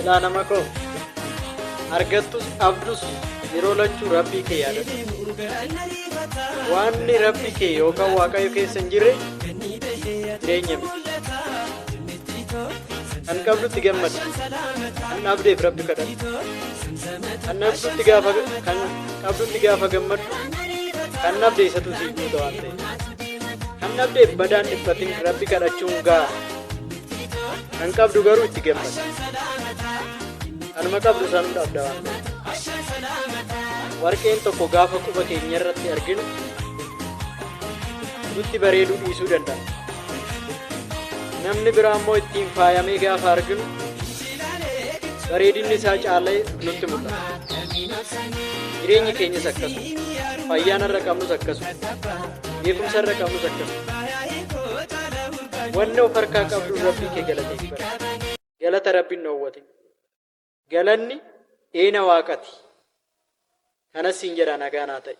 Silaa nama koo argattus abdus yeroo lachuu rabbii kee yaadatu. Waanni rabbii kee yookaan waaqayyo keessa hin jirre jireenya miti. Kan qabdutti gammadu, kan dhabdeef rabbi kadhatu. Kan qabdutti gaafa gammadu, kan dhabde isatu siif guuta waan ta'eef. Kan dhabdeef badaan dhiphatin rabbi kadhachuun ga'a. Kan qabdu garuu itti gammadu. Anuma qabdu sanuu dhabda waan ta'eef. Warqeen tokko gaafa quba keenya irratti arginu nutti bareeduu dhiisuu danda'a. Namni biraa immoo ittiin faayamee gaafa arginu bareedinni isaa caalee nutti mul'ata. Jireenyi keenyas akkasuma, fayyaan irra qabnus akkasuma, beekumsa irra qabnus akkasuma. Wanni of harkaa qabdu rabbii kee galateeffadhu. Galata rabbiin dhoowwate. Galanni eena waaqati. Kanas siin jedha nagaan haa ta'e.